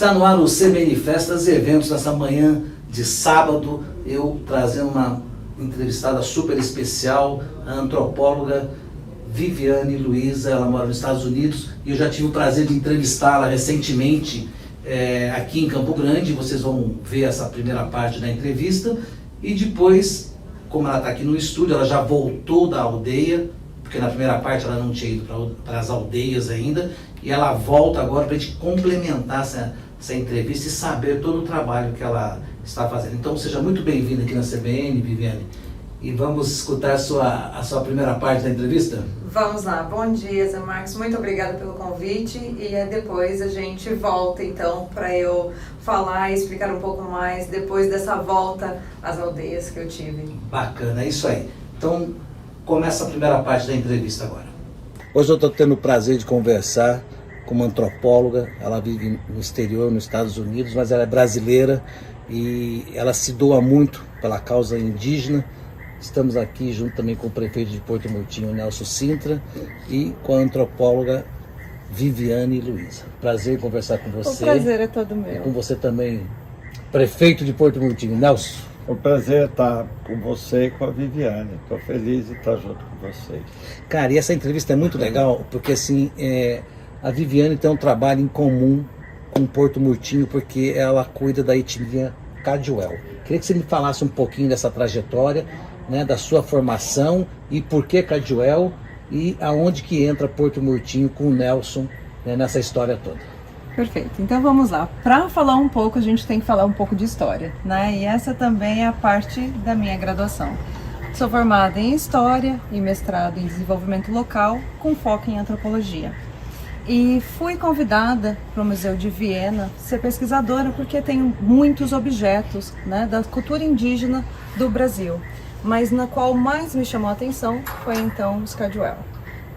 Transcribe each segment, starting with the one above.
Está no ar o CBN Festas e Eventos nessa manhã de sábado. Eu trazendo uma entrevistada super especial, a antropóloga Viviane Luiza. Ela mora nos Estados Unidos e eu já tive o prazer de entrevistá-la recentemente aqui em Campo Grande. Vocês vão ver essa primeira parte da entrevista e depois, como ela está aqui no estúdio, ela já voltou da aldeia, porque na primeira parte ela não tinha ido para as aldeias ainda, e ela volta agora para a gente complementar essa entrevista e saber todo o trabalho que ela está fazendo. Então seja muito bem-vinda aqui na CBN, Viviane, e vamos escutar a sua primeira parte da entrevista? Vamos lá. Bom dia, Zé Marcos, muito obrigada pelo convite, e depois a gente volta então para eu falar e explicar um pouco mais depois dessa volta às aldeias que eu tive. Bacana, é isso aí. Então começa a primeira parte da entrevista agora. Hoje eu estou tendo o prazer de conversar com uma antropóloga. Ela vive no exterior, nos Estados Unidos, mas ela é brasileira e ela se doa muito pela causa indígena. Estamos aqui junto também com o prefeito de Porto Murtinho, Nelson Sintra, e com a antropóloga Viviane Luiza. Prazer em conversar com você. O prazer é todo meu. E com você também, prefeito de Porto Murtinho, Nelson. O prazer é estar com você e com a Viviane. Estou feliz de estar junto com vocês. Cara, e essa entrevista é muito legal, porque assim, a Viviane tem um trabalho em comum com Porto Murtinho, porque ela cuida da etnia Cajuel. Queria que você me falasse um pouquinho dessa trajetória, né, da sua formação e por que Cajuel e aonde que entra Porto Murtinho com o Nelson, né, nessa história toda. Perfeito, então vamos lá. Para falar um pouco, a gente tem que falar um pouco de história, né? E essa também é a parte da minha graduação. Sou formada em História e mestrado em Desenvolvimento Local, com foco em Antropologia. E fui convidada para o Museu de Viena ser pesquisadora porque tenho muitos objetos, né, da cultura indígena do Brasil, mas na qual mais me chamou a atenção foi então os Cajuel.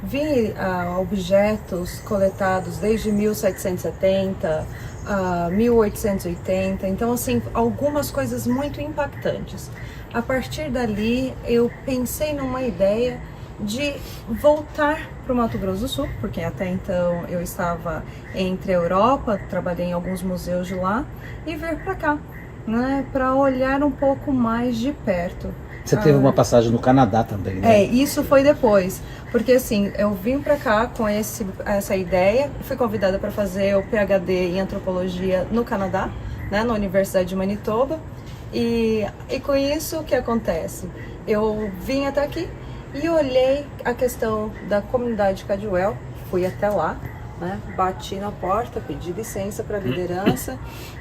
Vi objetos coletados desde 1770 a 1880, então assim, algumas coisas muito impactantes. A partir dali eu pensei numa ideia de voltar para o Mato Grosso do Sul, porque até então eu estava entre a Europa, trabalhei em alguns museus de lá, e vir para cá, né, para olhar um pouco mais de perto. Você teve uma passagem no Canadá também, né? Isso foi depois, porque assim, eu vim para cá com essa ideia, fui convidada para fazer o PhD em Antropologia no Canadá, né, na Universidade de Manitoba, e com isso o que acontece? Eu vim até aqui e olhei a questão da comunidade Cajuel, fui até lá, né, bati na porta, pedi licença para a liderança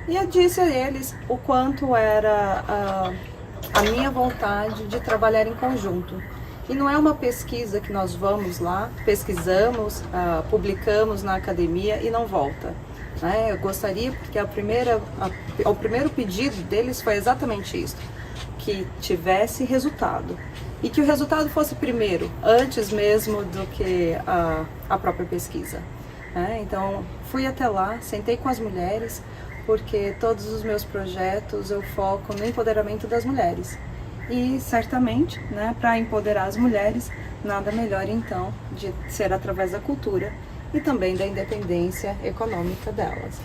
e eu disse a eles o quanto era a minha vontade de trabalhar em conjunto. E não é uma pesquisa que nós vamos lá, pesquisamos, publicamos na academia e não volta, né? Eu gostaria, porque o primeiro pedido deles foi exatamente isso, que tivesse resultado. E que o resultado fosse primeiro, antes mesmo do que a própria pesquisa. Então, fui até lá, sentei com as mulheres, porque todos os meus projetos eu foco no empoderamento das mulheres. E certamente, né, para empoderar as mulheres, nada melhor então de ser através da cultura e também da independência econômica delas.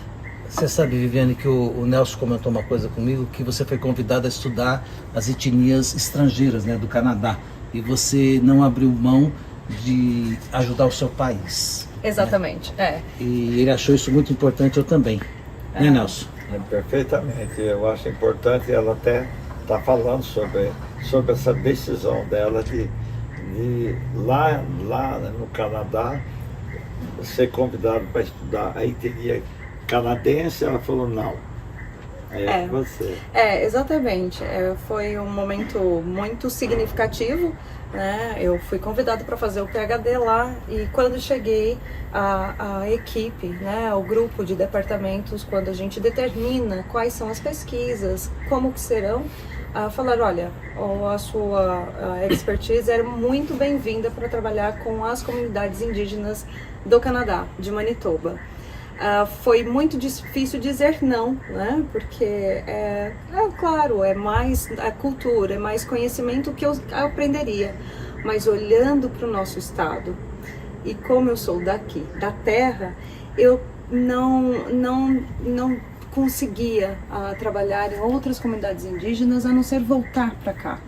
Você sabe, Viviane, que o Nelson comentou uma coisa comigo, que você foi convidada a estudar as etnias estrangeiras, né, do Canadá, e você não abriu mão de ajudar o seu país. Exatamente, né? E ele achou isso muito importante, eu também. Né, Nelson? Perfeitamente. Eu acho importante ela até estar falando sobre essa decisão dela de lá no Canadá ser convidada para estudar a etnia canadense. Ela falou não. Você. Exatamente. Foi um momento muito significativo, né? Eu fui convidada para fazer o PhD lá e quando cheguei a equipe, né, o grupo de departamentos, quando a gente determina quais são as pesquisas, como que serão, falaram, olha, a sua expertise era muito bem-vinda para trabalhar com as comunidades indígenas do Canadá, de Manitoba. Foi muito difícil dizer não, né? Porque claro, é mais a cultura, é mais conhecimento que eu aprenderia, mas olhando para o nosso estado e como eu sou daqui, da terra, eu não conseguia trabalhar em outras comunidades indígenas a não ser voltar para cá.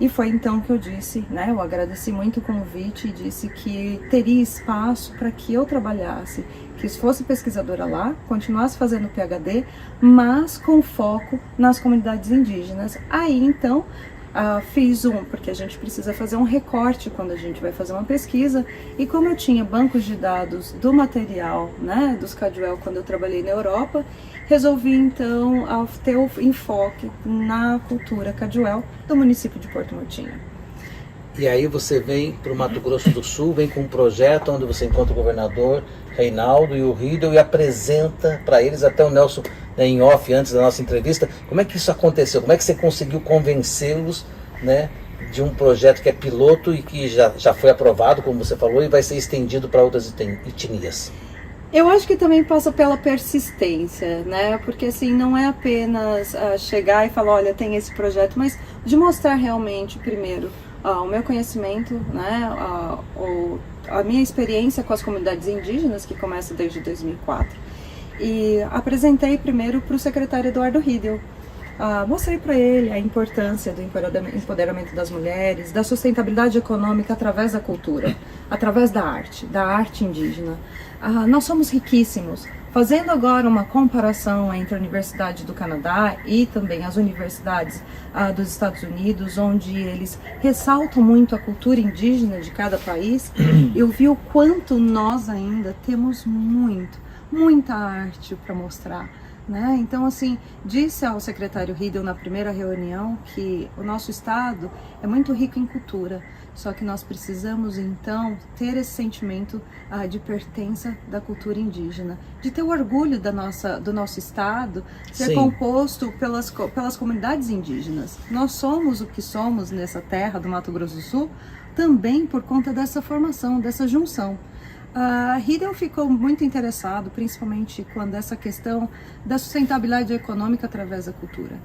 E foi então que eu disse, né, eu agradeci muito o convite e disse que teria espaço para que eu trabalhasse, que fosse pesquisadora lá, continuasse fazendo PhD, mas com foco nas comunidades indígenas. Aí então fiz porque a gente precisa fazer um recorte quando a gente vai fazer uma pesquisa, e como eu tinha bancos de dados do material, né, dos Caduel quando eu trabalhei na Europa, resolvi então ter o enfoque na cultura Caduel do município de Porto Murtinho. E aí você vem para o Mato Grosso do Sul, vem com um projeto onde você encontra o governador Reinaldo e o Riedel e apresenta para eles, até o Nelson, né, em off antes da nossa entrevista, como é que isso aconteceu? Como é que você conseguiu convencê-los, né, de um projeto que é piloto e que já foi aprovado, como você falou, e vai ser estendido para outras etnias? Eu acho que também passa pela persistência, né? Porque assim, não é apenas chegar e falar, olha, tem esse projeto, mas de mostrar realmente, primeiro, o meu conhecimento, né? A minha experiência com as comunidades indígenas, que começa desde 2004. E apresentei primeiro para o secretário Eduardo Riedel. Mostrei para ele a importância do empoderamento das mulheres, da sustentabilidade econômica através da cultura, através da arte indígena. Nós somos riquíssimos. Fazendo agora uma comparação entre a Universidade do Canadá e também as universidades dos Estados Unidos, onde eles ressaltam muito a cultura indígena de cada país, eu vi o quanto nós ainda temos muita arte para mostrar. Né? Então, assim, disse ao secretário Riedel na primeira reunião que o nosso estado é muito rico em cultura, só que nós precisamos, então, ter esse sentimento de pertença da cultura indígena, de ter o orgulho do nosso estado ser Sim. composto pelas comunidades indígenas. Nós somos o que somos nessa terra do Mato Grosso do Sul também por conta dessa formação, dessa junção. Riedel ficou muito interessado, principalmente quando essa questão da sustentabilidade econômica através da cultura.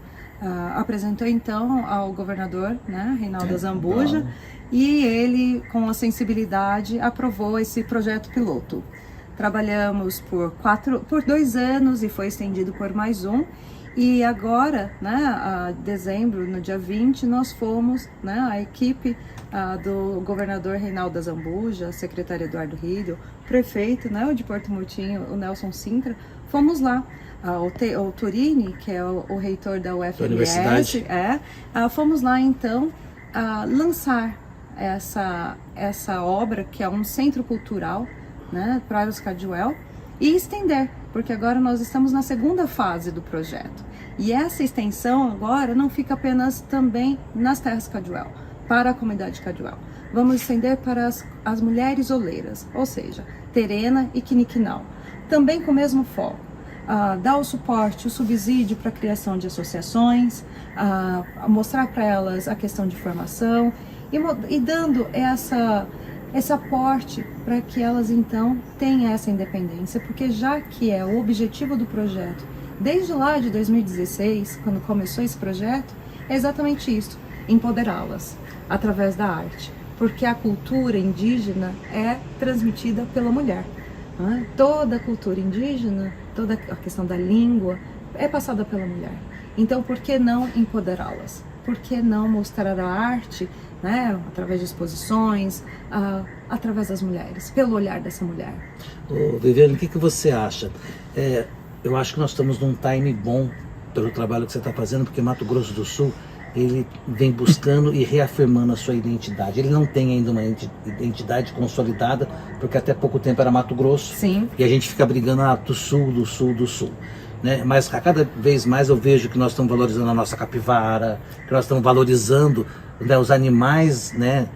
Apresentou então ao governador, né, Reinaldo Azambuja, e ele, com a sensibilidade, aprovou esse projeto piloto. Trabalhamos por 2 anos e foi estendido por mais um. E agora, né, dezembro, no dia 20, nós fomos, né, a equipe do governador Reinaldo Azambuja, secretário Eduardo Riedel, prefeito, né, de Porto Murtinho, o Nelson Sintra, fomos lá. O Turini, que é o reitor da UFMS, fomos lá então lançar essa obra, que é um centro cultural, né, para os Caduel, e estender, porque agora nós estamos na segunda fase do projeto. E essa extensão agora não fica apenas também nas terras Caduel, para a comunidade Caduel. Vamos estender para as mulheres oleiras, ou seja, Terena e Quiniquinal. Também com o mesmo foco, dar o suporte, o subsídio para a criação de associações, mostrar para elas a questão de formação e dando esse aporte para que elas então tenham essa independência, porque já que é o objetivo do projeto, desde lá de 2016, quando começou esse projeto, é exatamente isso, empoderá-las através da arte, porque a cultura indígena é transmitida pela mulher. Né? Toda a cultura indígena, toda a questão da língua é passada pela mulher. Então, por que não empoderá-las? Por que não mostrar a arte, né, através de exposições, através das mulheres, pelo olhar dessa mulher? Viviane, o que você acha? Eu acho que nós estamos num time bom pelo trabalho que você está fazendo, porque Mato Grosso do Sul, ele vem buscando e reafirmando a sua identidade. Ele não tem ainda uma identidade consolidada, porque até pouco tempo era Mato Grosso. Sim. E a gente fica brigando do sul. Né? Mas a cada vez mais eu vejo que nós estamos valorizando a nossa capivara, que nós estamos valorizando, né, os animais, né,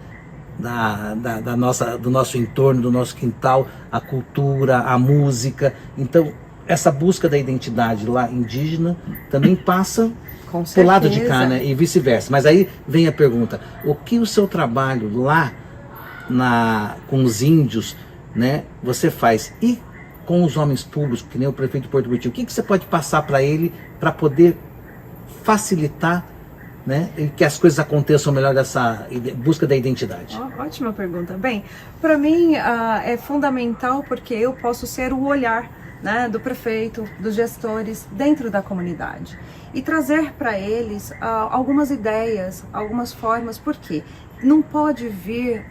do nosso entorno, do nosso quintal, a cultura, a música. Então, essa busca da identidade lá indígena também passa pro lado de cá, né, e vice-versa. Mas aí vem a pergunta, o que o seu trabalho lá com os índios, né, você faz? E com os homens públicos, que nem o prefeito de Porto Murtinho, o que você pode passar para ele para poder facilitar, né, e que as coisas aconteçam melhor dessa busca da identidade? Ótima pergunta. Bem, para mim é fundamental porque eu posso ser o olhar né, do prefeito, dos gestores dentro da comunidade e trazer para eles algumas ideias, algumas formas, porque não pode vir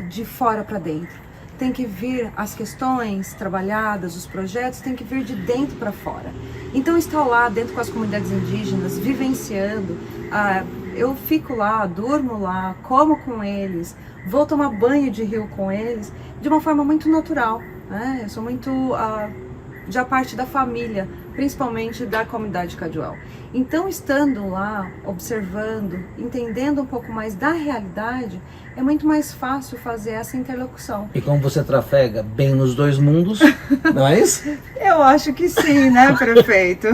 de fora para dentro. Tem que vir as questões trabalhadas, os projetos, tem que vir de dentro para fora. Então, estar lá dentro com as comunidades indígenas, vivenciando, eu fico lá, durmo lá, como com eles, vou tomar banho de rio com eles, de uma forma muito natural, né? Eu sou muito já parte da família, principalmente da comunidade Caduel. Então, estando lá, observando, entendendo um pouco mais da realidade, é muito mais fácil fazer essa interlocução. E como você trafega bem nos dois mundos, não é isso? Eu acho que sim, né, prefeito?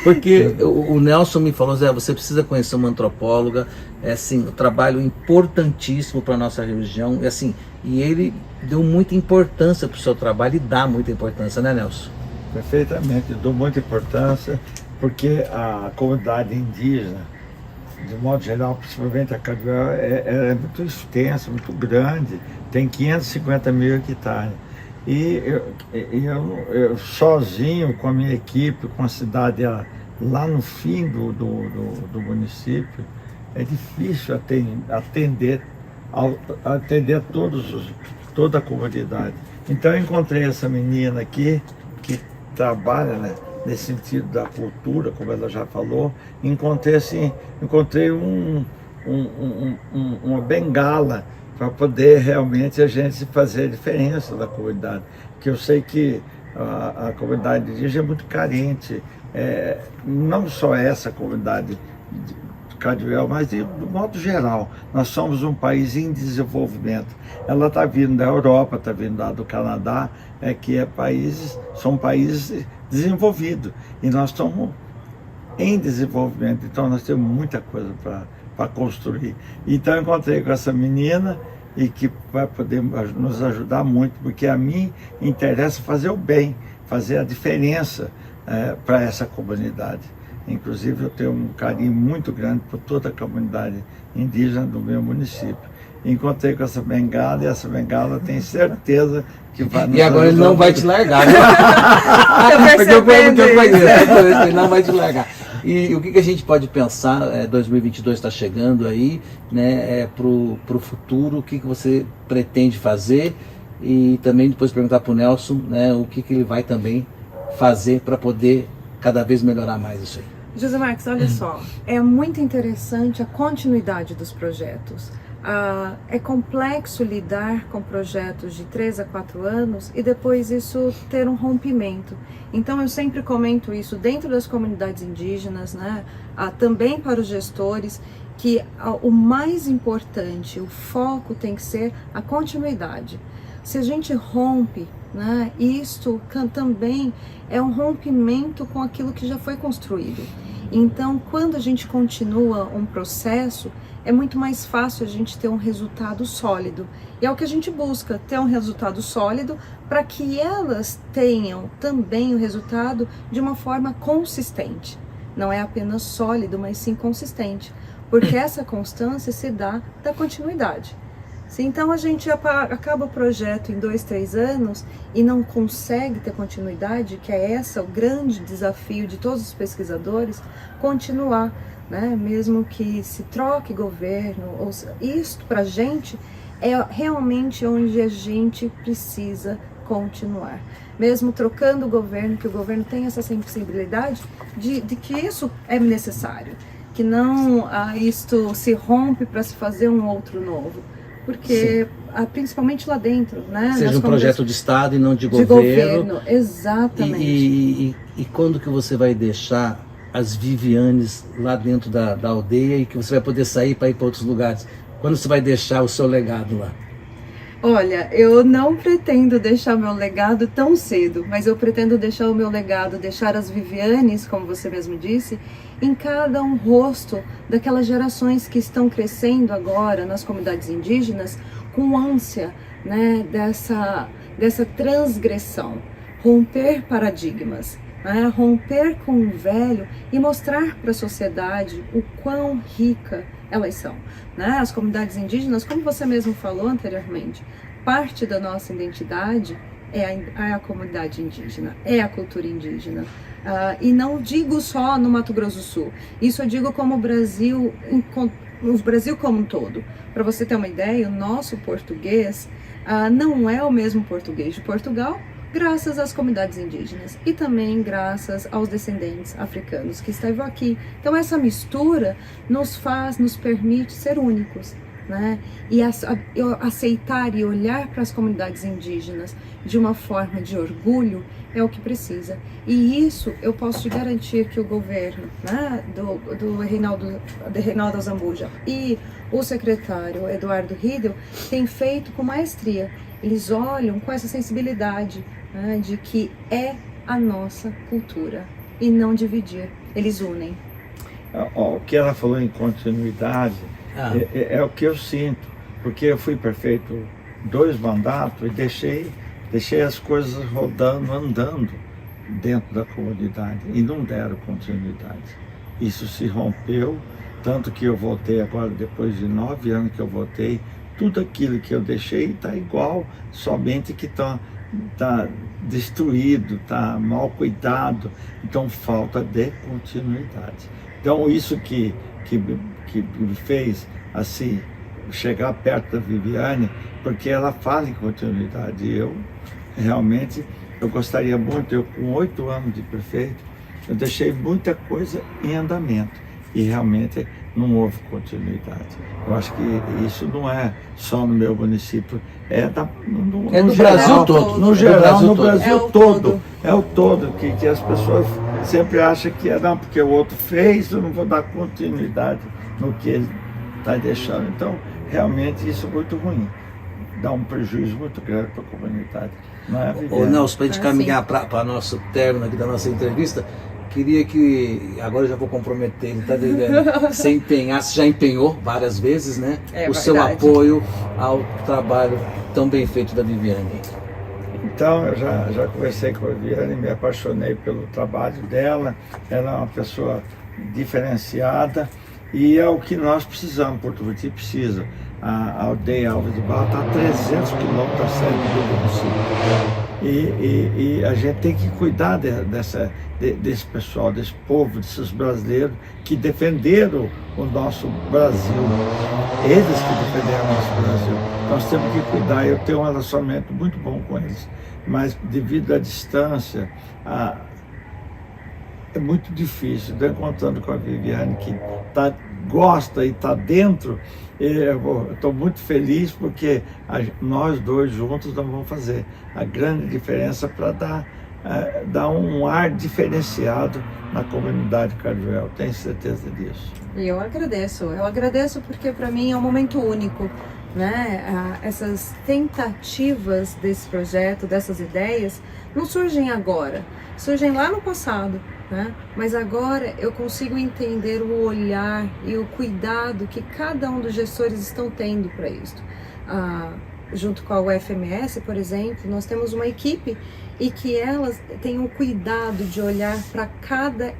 Porque o Nelson me falou, Zé, você precisa conhecer uma antropóloga, é assim, um trabalho importantíssimo para a nossa região, e assim, e ele deu muita importância para o seu trabalho e dá muita importância, né, Nelson? Perfeitamente, dou muita importância, porque a comunidade indígena, de modo geral, principalmente a Caduel, é muito extensa, muito grande, tem 550 mil hectares. E eu sozinho, com a minha equipe, com a cidade lá no fim do município, é difícil atender toda a comunidade. Então eu encontrei essa menina aqui, que trabalha, né, nesse sentido da cultura, como ela já falou. Encontrei uma bengala para poder realmente a gente fazer a diferença da comunidade, porque eu sei que a comunidade indígena é muito carente, não só essa comunidade de Caduel, mas de modo geral. Nós somos um país em desenvolvimento. Ela está vindo da Europa, está vindo lá do Canadá, são países desenvolvidos, e nós estamos em desenvolvimento, então nós temos muita coisa para construir. Então eu encontrei com essa menina, e que vai poder nos ajudar muito, porque a mim interessa fazer o bem, fazer a diferença para essa comunidade. Inclusive eu tenho um carinho muito grande por toda a comunidade indígena do meu município. Encontrei com essa bengala, e essa bengala tenho certeza que vai nos E agora ele não vai te largar, né? Porque eu conheço, ele não vai te largar. E o que a gente pode pensar, 2022 está chegando aí, né, pro futuro, o que você pretende fazer, e também depois perguntar para o Nelson, né, o que ele vai também fazer para poder cada vez melhorar mais isso aí. José Marques, olha só, é muito interessante a continuidade dos projetos. É complexo lidar com projetos de 3 a 4 anos e depois isso ter um rompimento. Então eu sempre comento isso dentro das comunidades indígenas, né? Também para os gestores, que o mais importante, o foco tem que ser a continuidade. Se a gente rompe, né, isto também é um rompimento com aquilo que já foi construído. Então, quando a gente continua um processo, é muito mais fácil a gente ter um resultado sólido. E é o que a gente busca, ter um resultado sólido para que elas tenham também o resultado de uma forma consistente. Não é apenas sólido, mas sim consistente. Porque essa constância se dá da continuidade. Se então a gente acaba o projeto em 2, 3 anos e não consegue ter continuidade, que é o grande desafio de todos os pesquisadores, continuar, né? Mesmo que se troque governo, isto para a gente é realmente onde a gente precisa continuar. Mesmo trocando o governo, que o governo tem essa sensibilidade de que isso é necessário, que não isto se rompe para se fazer um outro novo. Porque, principalmente lá dentro, né? Seja um projeto de Estado e não de governo. Exatamente. E quando que você vai deixar as Vivianes lá dentro da aldeia e que você vai poder sair para ir para outros lugares? Quando você vai deixar o seu legado lá? Olha, eu não pretendo deixar meu legado tão cedo, mas eu pretendo deixar o meu legado, deixar as Vivianes, como você mesmo disse, em cada um rosto daquelas gerações que estão crescendo agora nas comunidades indígenas com ânsia, né, dessa transgressão, romper paradigmas, né, romper com o velho e mostrar para a sociedade o quão rica elas são, né? As comunidades indígenas, como você mesmo falou anteriormente, parte da nossa identidade é a comunidade indígena, é a cultura indígena. E não digo só no Mato Grosso do Sul, isso eu digo como o Brasil como um todo. Para você ter uma ideia, o nosso português não é o mesmo português de Portugal, graças às comunidades indígenas e também graças aos descendentes africanos que estavam aqui. Então essa mistura nos permite ser únicos, né? E aceitar e olhar para as comunidades indígenas de uma forma de orgulho é o que precisa. E isso eu posso te garantir que o governo, né, do Reinaldo Azambuja e o secretário Eduardo Riedel tem feito com maestria. Eles olham com essa sensibilidade, né, de que é a nossa cultura e não dividir. Eles unem. O que ela falou em continuidade é o que eu sinto, porque eu fui prefeito 2 mandatos e deixei as coisas rodando, andando dentro da comunidade e não deram continuidade. Isso se rompeu, tanto que eu voltei agora, depois de 9 anos que eu voltei, tudo aquilo que eu deixei está igual, somente que está destruído, está mal cuidado, então falta de continuidade. Então isso que me fez assim chegar perto da Viviane, porque ela fala em continuidade. E eu realmente gostaria muito, eu com 8 anos de prefeito, eu deixei muita coisa em andamento e realmente não houve continuidade. Eu acho que isso não é só no meu município, é no Brasil todo. No geral, no Brasil todo. É É o todo que as pessoas sempre acham que não, porque o outro fez, eu não vou dar continuidade no que ele está deixando. Então, realmente isso é muito ruim. Dá um prejuízo muito grande para a comunidade. Não é, Viviane? Ô, Nelson, para a gente caminhar para nosso término aqui da nossa entrevista, queria que, agora eu já vou comprometer ele, tá devendo, você empenhar, você já empenhou várias vezes, né? O seu apoio ao trabalho tão bem feito da Viviane. Então, eu já conversei com a Viviane, me apaixonei pelo trabalho dela, ela é uma pessoa diferenciada e é o que nós precisamos, Porto Buriti precisa. A aldeia Alves de Barro está a 300 quilômetros da sede do município. E a gente tem que cuidar desse pessoal, desse povo, desses brasileiros que defenderam o nosso Brasil. Eles que defenderam o nosso Brasil. Nós temos que cuidar. Eu tenho um relacionamento muito bom com eles, mas devido à distância, é muito difícil. Estou contando com a Viviane, que gosta e está dentro. Estou muito feliz porque nós dois juntos nós vamos fazer a grande diferença para dar um ar diferenciado na comunidade Carjuel. Tenho certeza disso. E eu agradeço porque para mim é um momento único, né? Essas tentativas desse projeto, dessas ideias, não surgem agora, surgem lá no passado. Né? Mas agora eu consigo entender o olhar e o cuidado que cada um dos gestores estão tendo para isso. Junto com a UFMS, por exemplo, nós temos uma equipe e que elas têm o cuidado de olhar para cada,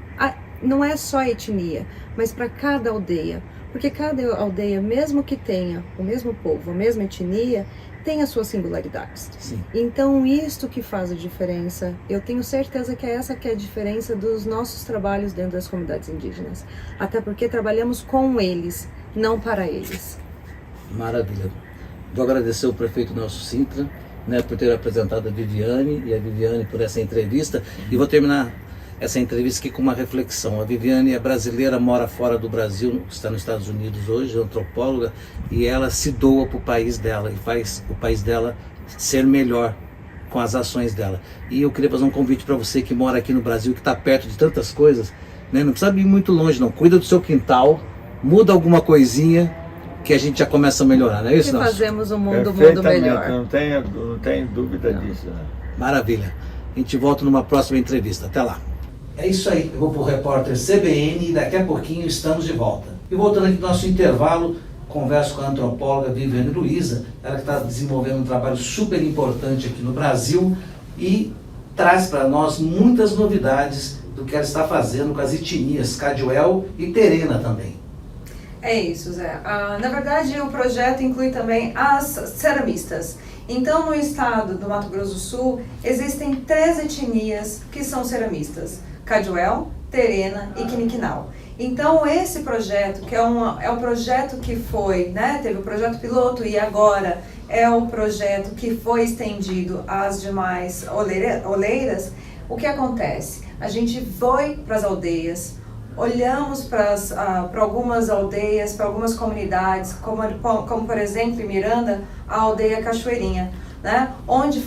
não é só etnia, mas para cada aldeia. Porque cada aldeia, mesmo que tenha o mesmo povo, a mesma etnia, tem as suas singularidades. Sim. Então, isto que faz a diferença, eu tenho certeza que é essa que é a diferença dos nossos trabalhos dentro das comunidades indígenas. Até porque trabalhamos com eles, não para eles. Maravilha. Vou agradecer ao prefeito Nelson Sintra, né, por ter apresentado a Viviane e a Viviane por essa entrevista. E vou terminar essa entrevista aqui com uma reflexão. A Viviane é brasileira, mora fora do Brasil, está nos Estados Unidos hoje, é antropóloga, e ela se doa para o país dela e faz o país dela ser melhor com as ações dela. E eu queria fazer um convite para você que mora aqui no Brasil, que está perto de tantas coisas, né? Não precisa ir muito longe não, cuida do seu quintal, muda alguma coisinha que a gente já começa a melhorar, não é isso? E fazemos o mundo melhor. Não tenho dúvida disso. Né? Maravilha. A gente volta numa próxima entrevista. Até lá. É isso aí, eu vou para o repórter CBN e daqui a pouquinho estamos de volta. E voltando aqui no nosso intervalo, converso com a antropóloga Viviane Luiza, ela que está desenvolvendo um trabalho super importante aqui no Brasil e traz para nós muitas novidades do que ela está fazendo com as etnias Carjuel e Terena também. É isso, Zé. Na verdade, o projeto inclui também as ceramistas. Então, no estado do Mato Grosso do Sul, existem 3 etnias que são ceramistas: Caduel, Terena e Quiniquinal. Então, esse projeto, que é um projeto que foi, né, teve o projeto piloto e agora é o projeto que foi estendido às demais oleiras, o que acontece? A gente foi para as aldeias, olhamos para algumas aldeias, para algumas comunidades, como por exemplo em Miranda, a aldeia Cachoeirinha, né? Onde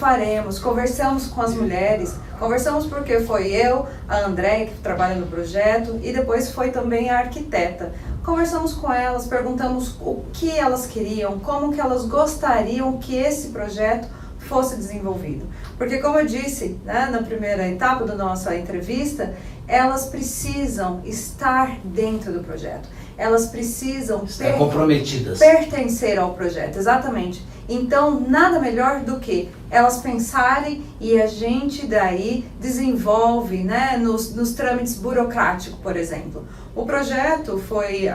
conversamos com as mulheres, conversamos porque foi eu, a Andréia, que trabalha no projeto, e depois foi também a arquiteta. Conversamos com elas, perguntamos o que elas queriam, como que elas gostariam que esse projeto fosse desenvolvido. Porque, como eu disse, né, na primeira etapa da nossa entrevista, elas precisam estar dentro do projeto. Elas precisam estar comprometidas, pertencer ao projeto, exatamente. Então, nada melhor do que elas pensarem e a gente daí desenvolve, né, nos trâmites burocráticos, por exemplo. O projeto foi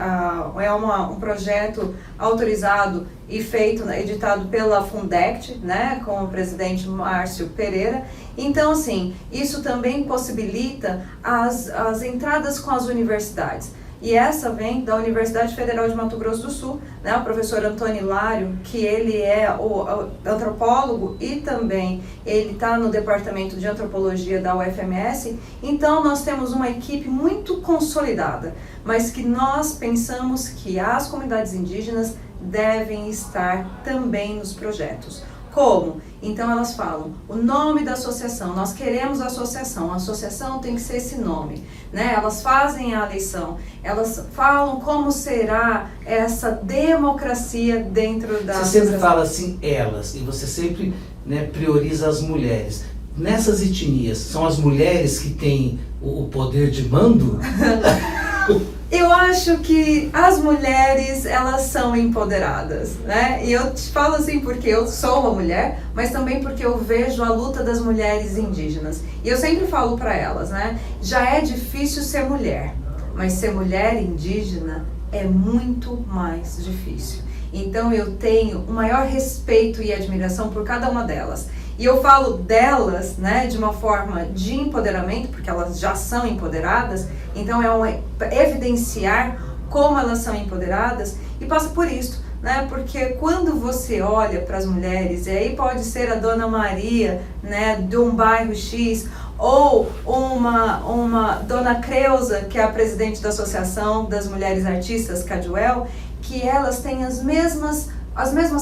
um projeto autorizado e feito, editado pela Fundect, né, com o presidente Márcio Pereira. Então, assim, isso também possibilita as entradas com as universidades. E essa vem da Universidade Federal de Mato Grosso do Sul, né, o professor Antônio Hilário, que ele é o antropólogo e também ele está no departamento de antropologia da UFMS. Então nós temos uma equipe muito consolidada, mas que nós pensamos que as comunidades indígenas devem estar também nos projetos. Como? Então elas falam o nome da associação, nós queremos a associação tem que ser esse nome, né? Elas fazem a eleição, elas falam como será essa democracia dentro da associação. Você sempre fala assim, elas, e você sempre, né, prioriza as mulheres. Nessas etnias, são as mulheres que têm o poder de mando? Eu acho que as mulheres, elas são empoderadas, né? E eu te falo assim porque eu sou uma mulher, mas também porque eu vejo a luta das mulheres indígenas. E eu sempre falo para elas, né? Já é difícil ser mulher, mas ser mulher indígena é muito mais difícil. Então eu tenho o maior respeito e admiração por cada uma delas. E eu falo delas, né, de uma forma de empoderamento, porque elas já são empoderadas, então evidenciar como elas são empoderadas e passa por isso, né, porque quando você olha para as mulheres, e aí pode ser a Dona Maria, né, de um bairro X, ou uma Dona Creuza, que é a presidente da Associação das Mulheres Artistas, Caduel, que elas têm as mesmas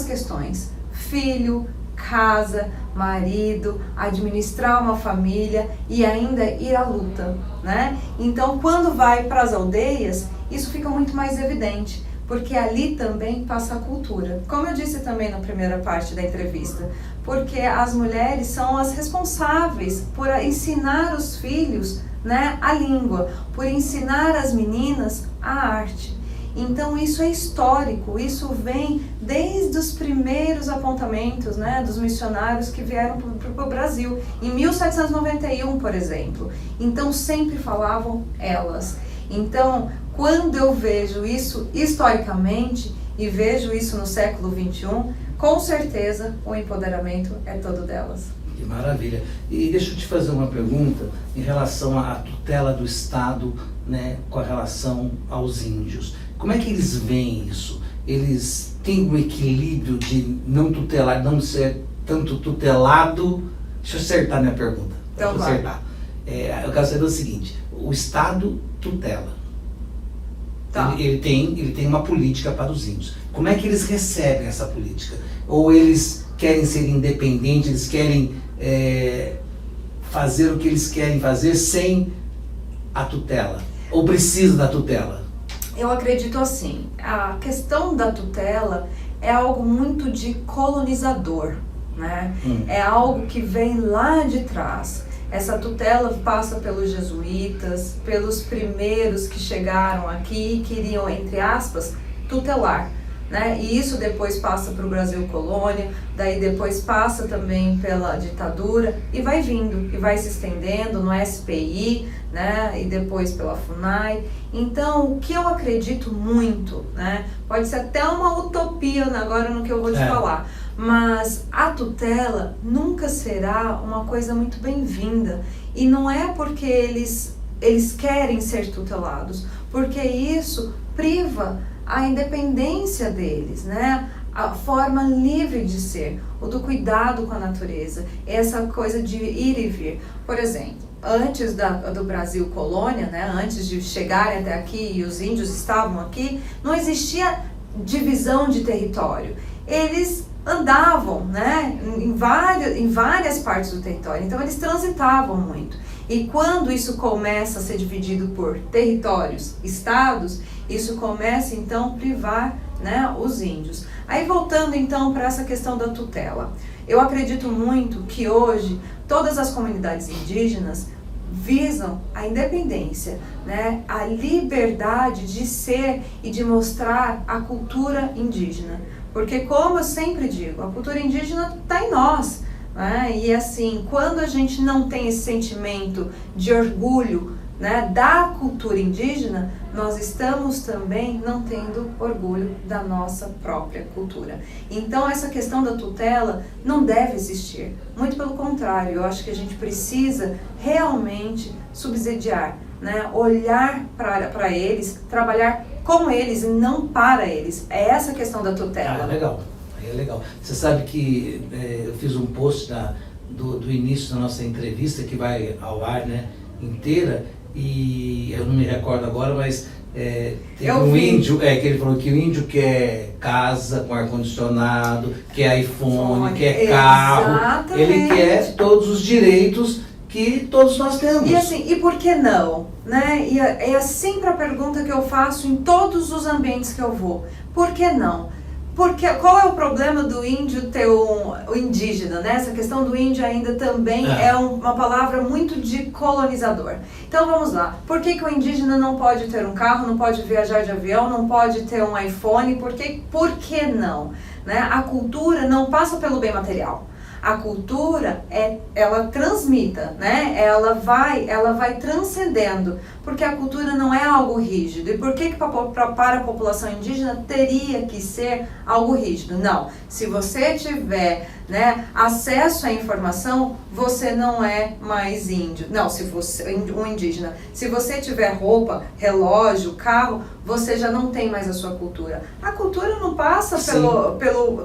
questões: filho, casa, marido, administrar uma família e ainda ir à luta, né? Então, quando vai para as aldeias, isso fica muito mais evidente, porque ali também passa a cultura. Como eu disse também na primeira parte da entrevista, porque as mulheres são as responsáveis por ensinar os filhos, né, a língua, por ensinar as meninas a arte. Então isso é histórico, isso vem desde os primeiros apontamentos, né, dos missionários que vieram para o Brasil, em 1791, por exemplo. Então sempre falavam elas. Então, quando eu vejo isso historicamente e vejo isso no século XXI, com certeza o empoderamento é todo delas. Que maravilha. E deixa eu te fazer uma pergunta em relação à tutela do Estado, né, com relação aos índios. Como é que eles veem isso? Eles têm um equilíbrio de não tutelar, não ser tanto tutelado? Deixa eu acertar minha pergunta. Então, deixa eu acertar. Eu quero saber o seguinte: o Estado tutela. Tá. Ele tem uma política para os índios. Como é que eles recebem essa política? Ou eles querem ser independentes, eles querem fazer o que eles querem fazer sem a tutela? Ou precisa da tutela? Eu acredito assim, a questão da tutela é algo muito de colonizador, né? É algo que vem lá de trás. Essa tutela passa pelos jesuítas, pelos primeiros que chegaram aqui e queriam, entre aspas, tutelar, né? E isso depois passa para o Brasil colônia, daí depois passa também pela ditadura e vai vindo, e vai se estendendo no SPI, né, e depois pela FUNAI. Então, o que eu acredito muito, né, pode ser até uma utopia agora no que eu vou te falar, mas a tutela nunca será uma coisa muito bem-vinda, e não é porque eles querem ser tutelados, porque isso priva a independência deles, né? A forma livre de ser, o do cuidado com a natureza, essa coisa de ir e vir. Por exemplo, antes do Brasil colônia, né, antes de chegarem até aqui e os índios estavam aqui, não existia divisão de território. Eles andavam, né, em várias partes do território, então eles transitavam muito. E quando isso começa a ser dividido por territórios, estados, isso começa então a privar, né, os índios. Aí voltando então para essa questão da tutela, eu acredito muito que hoje todas as comunidades indígenas visam a independência, né, a liberdade de ser e de mostrar a cultura indígena. Porque, como eu sempre digo, a cultura indígena está em nós, né? E assim, quando a gente não tem esse sentimento de orgulho, né, da cultura indígena, nós estamos também não tendo orgulho da nossa própria cultura. Então essa questão da tutela não deve existir, muito pelo contrário, eu acho que a gente precisa realmente subsidiar, né, olhar para eles, trabalhar com eles e não para eles. É essa a questão da tutela. Ah, legal. É legal. Você sabe que eu fiz um post do início da nossa entrevista, que vai ao ar, né, inteira, e eu não me recordo agora, mas tem um índio, que ele falou que o índio quer casa com ar-condicionado, quer iPhone, quer carro. Exatamente. Ele quer todos os direitos que todos nós temos. E assim, e por que não? Né? E é sempre a pergunta que eu faço em todos os ambientes que eu vou. Por que não? Porque qual é o problema do índio ter o indígena, né? Essa questão do índio ainda também é uma palavra muito de colonizador. Então vamos lá. Por que o indígena não pode ter um carro, não pode viajar de avião, não pode ter um iPhone? Por que não? Né? A cultura não passa pelo bem material. A cultura, ela transmita, né? Ela vai transcendendo, porque a cultura não é algo rígido. E por que para a população indígena teria que ser algo rígido? Não, se você tiver, né, acesso à informação, você não é mais índio. Não, se você um indígena, se você tiver roupa, relógio, carro, você já não tem mais a sua cultura. A cultura não passa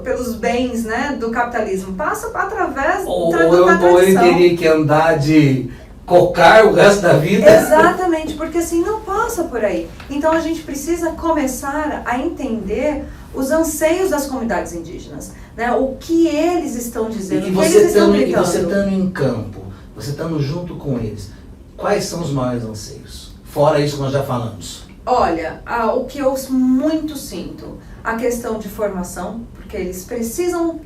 pelos bens, né, do capitalismo, passa através da tradição. Ou ele teria que andar de cocar o resto da vida. Exatamente, porque assim não passa por aí. Então a gente precisa começar a entender os anseios das comunidades indígenas, né? O que eles estão dizendo, o que eles estão gritando. E você estando em campo, você estando junto com eles, quais são os maiores anseios? Fora isso que nós já falamos. Olha, o que eu muito sinto, a questão de formação, porque eles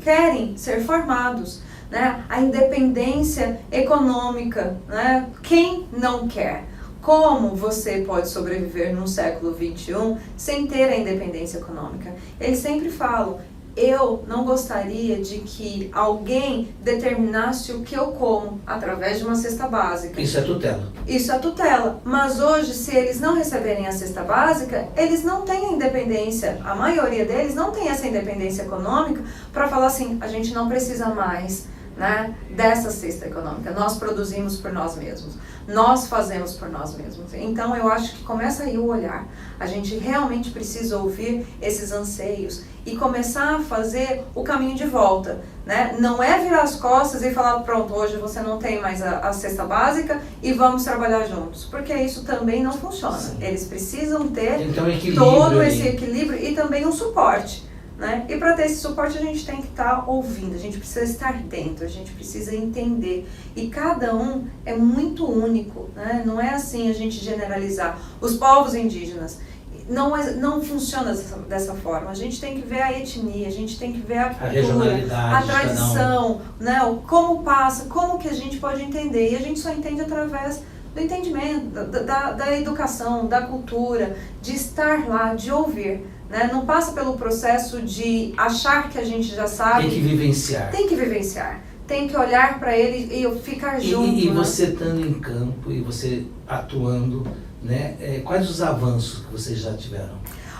querem ser formados, né? A independência econômica, né? Quem não quer? Como você pode sobreviver num século XXI sem ter a independência econômica? Eles sempre falam, eu não gostaria de que alguém determinasse o que eu como através de uma cesta básica. Isso é tutela. Isso é tutela. Mas hoje, se eles não receberem a cesta básica, eles não têm a independência. A maioria deles não tem essa independência econômica para falar assim, a gente não precisa mais, né, dessa cesta econômica. Nós produzimos por nós mesmos. Nós fazemos por nós mesmos. Então eu acho que começa aí o olhar. A gente realmente precisa ouvir esses anseios e começar a fazer o caminho de volta, né? Não é virar as costas e falar, pronto, hoje você não tem mais a cesta básica e vamos trabalhar juntos. Porque isso também não funciona. Sim. Eles precisam ter todo esse equilíbrio e também um suporte. Né? E para ter esse suporte a gente tem que estar ouvindo, a gente precisa estar dentro, a gente precisa entender. E cada um é muito único, né? Não é assim a gente generalizar. Os povos indígenas não funciona dessa forma. A gente tem que ver a etnia, a gente tem que ver a cultura, a tradição, né? Como passa, como que a gente pode entender. E a gente só entende através do entendimento, da educação, da cultura, de estar lá, de ouvir. Né? Não passa pelo processo de achar que a gente já sabe. Tem que vivenciar. Tem que vivenciar. tem que olhar para ele e ficar junto. E né? você estando em campo e você atuando, né? Quais os avanços que vocês já tiveram?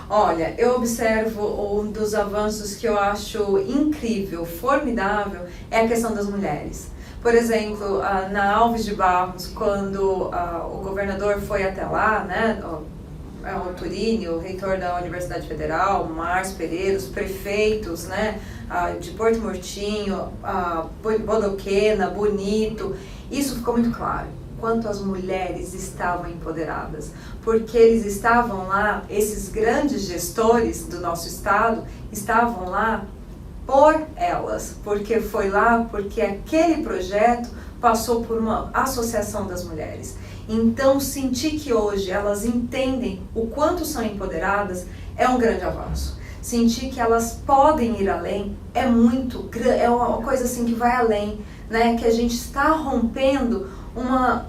Olha, eu observo um dos avanços que eu acho incrível, formidável, é a questão das mulheres. Por exemplo, na Alves de Barros, quando o governador foi até lá, né, o Turini, o reitor da Universidade Federal, Márcio Pereira, os prefeitos, né, de Porto Murtinho, Bodoquena, Bonito, isso ficou muito claro, quanto as mulheres estavam empoderadas, porque eles estavam lá, esses grandes gestores do nosso estado, estavam lá por elas, porque foi lá, porque aquele projeto passou por uma associação das mulheres. Então, sentir que hoje elas entendem o quanto são empoderadas é um grande avanço. Sentir que elas podem ir além é uma coisa assim que vai além, né? Que a gente está rompendo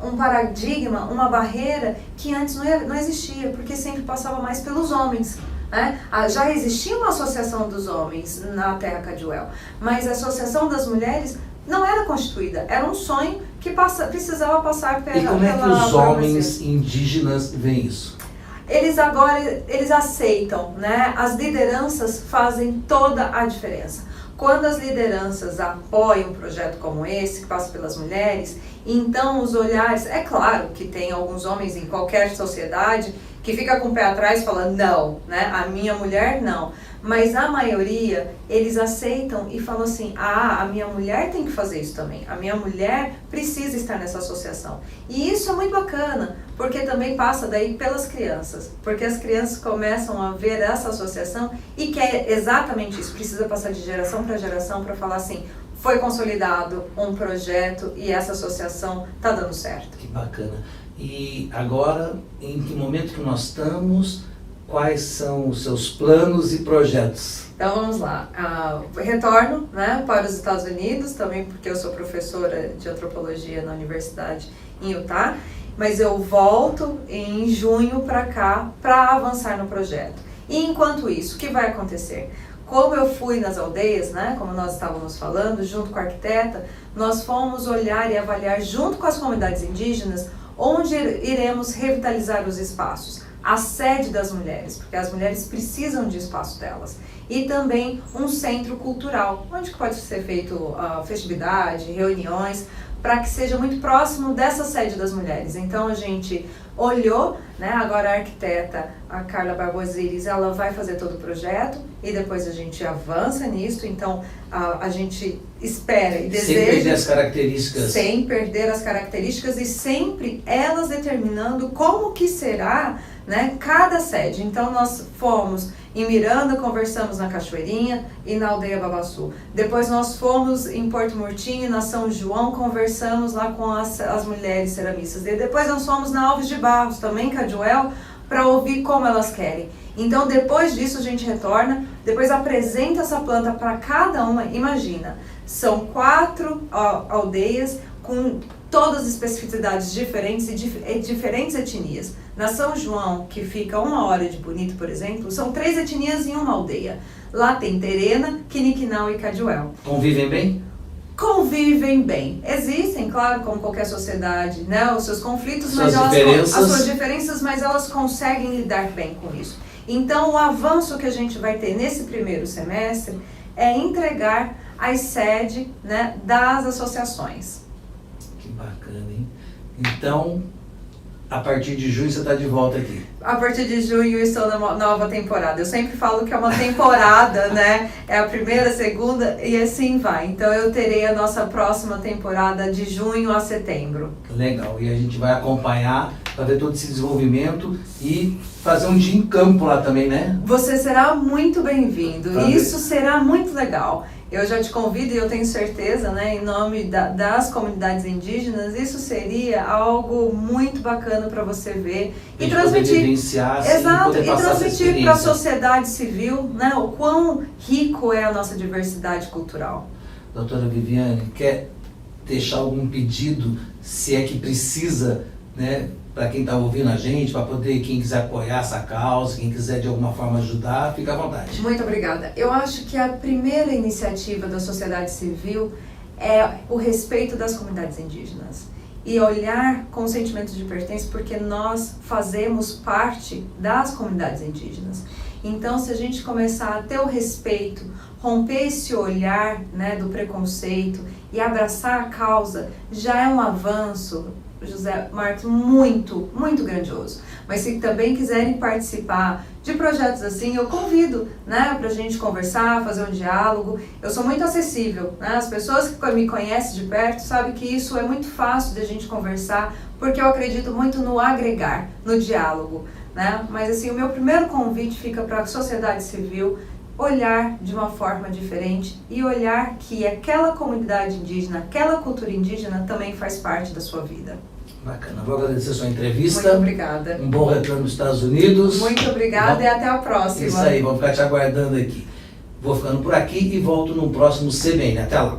um paradigma, uma barreira que antes não existia, porque sempre passava mais pelos homens. Né? Já existia uma associação dos homens na Terra Caduel, mas a associação das mulheres não era constituída, era um sonho que precisava passar pela... E como é que os homens indígenas veem isso? Eles aceitam, né? As lideranças fazem toda a diferença. Quando as lideranças apoiam um projeto como esse, que passa pelas mulheres, então os olhares... É claro que tem alguns homens em qualquer sociedade que fica com o pé atrás e fala, não, né? A minha mulher não. Mas a maioria, eles aceitam e falam assim, a minha mulher tem que fazer isso também. A minha mulher precisa estar nessa associação. E isso é muito bacana, porque também passa daí pelas crianças. Porque as crianças começam a ver essa associação e quer exatamente isso. Precisa passar de geração para geração para falar assim, foi consolidado um projeto e essa associação está dando certo. Que bacana. E agora, em que momento que nós estamos, quais são os seus planos e projetos? Então vamos lá, retorno, né, para os Estados Unidos, também porque eu sou professora de antropologia na universidade em Utah, mas eu volto em junho para cá para avançar no projeto. E enquanto isso, o que vai acontecer? Como eu fui nas aldeias, né, como nós estávamos falando, junto com a arquiteta, nós fomos olhar e avaliar junto com as comunidades indígenas onde iremos revitalizar os espaços. A sede das mulheres, porque as mulheres precisam de espaço delas. E também um centro cultural, onde pode ser feito festividade, reuniões, para que seja muito próximo dessa sede das mulheres. Então a gente olhou, né, agora a arquiteta, a Carla Barbosiris, ela vai fazer todo o projeto e depois a gente avança nisso, então a gente espera e deseja... Sem perder as características. Sem perder as características e sempre elas determinando como que será, né, cada sede. Então nós fomos em Miranda, conversamos na Cachoeirinha e na Aldeia Babaçu. Depois nós fomos em Porto Murtinho, na São João, conversamos lá com as mulheres ceramistas. E depois nós fomos na Alves de Barros, também Caduel, para ouvir como elas querem. Então depois disso a gente retorna, depois apresenta essa planta para cada uma. Imagina, são 4 aldeias com todas as especificidades diferentes e diferentes etnias. Na São João, que fica a 1 hora de Bonito, por exemplo, são 3 etnias em uma aldeia. Lá tem Terena, Quiniquinau e Caduel. Convivem bem? Convivem bem. Existem, claro, como qualquer sociedade, né, os seus conflitos, As suas diferenças, mas elas conseguem lidar bem com isso. Então, o avanço que a gente vai ter nesse primeiro semestre é entregar a sede, né, das associações. Que bacana, hein? Então, a partir de junho você está de volta aqui. A partir de junho eu estou na nova temporada. Eu sempre falo que é uma temporada, né? É a primeira, segunda e assim vai. Então eu terei a nossa próxima temporada de junho a setembro. Legal. E a gente vai acompanhar para ver todo esse desenvolvimento e fazer um dia em campo lá também, né? Você será muito bem-vindo. Tá, isso será muito legal. Eu já te convido e eu tenho certeza, né, em nome das comunidades indígenas, isso seria algo muito bacana para você ver e transmitir. Exato, e transmitir para a sociedade civil, né, o quão rico é a nossa diversidade cultural. Doutora Viviane, quer deixar algum pedido, se é que precisa, né, para quem está ouvindo a gente, para poder, quem quiser apoiar essa causa, quem quiser de alguma forma ajudar, fica à vontade. Muito obrigada. Eu acho que a primeira iniciativa da sociedade civil é o respeito das comunidades indígenas. E olhar com sentimento de pertença, porque nós fazemos parte das comunidades indígenas. Então, se a gente começar a ter o respeito, romper esse olhar, né, do preconceito e abraçar a causa, já é um avanço, José Marcos, muito, muito grandioso. Mas se também quiserem participar de projetos assim, eu convido, né, para a gente conversar, fazer um diálogo. Eu sou muito acessível, né? As pessoas que me conhecem de perto sabem que isso é muito fácil de a gente conversar, porque eu acredito muito no agregar, no diálogo, né? Mas assim, o meu primeiro convite fica para a sociedade civil olhar de uma forma diferente e olhar que aquela comunidade indígena, aquela cultura indígena também faz parte da sua vida. Bacana. Vou agradecer a sua entrevista. Muito obrigada. Um bom retorno nos Estados Unidos. Muito obrigada e até a próxima. Isso aí, vamos ficar te aguardando aqui. Vou ficando por aqui e volto no próximo CBN. Até lá.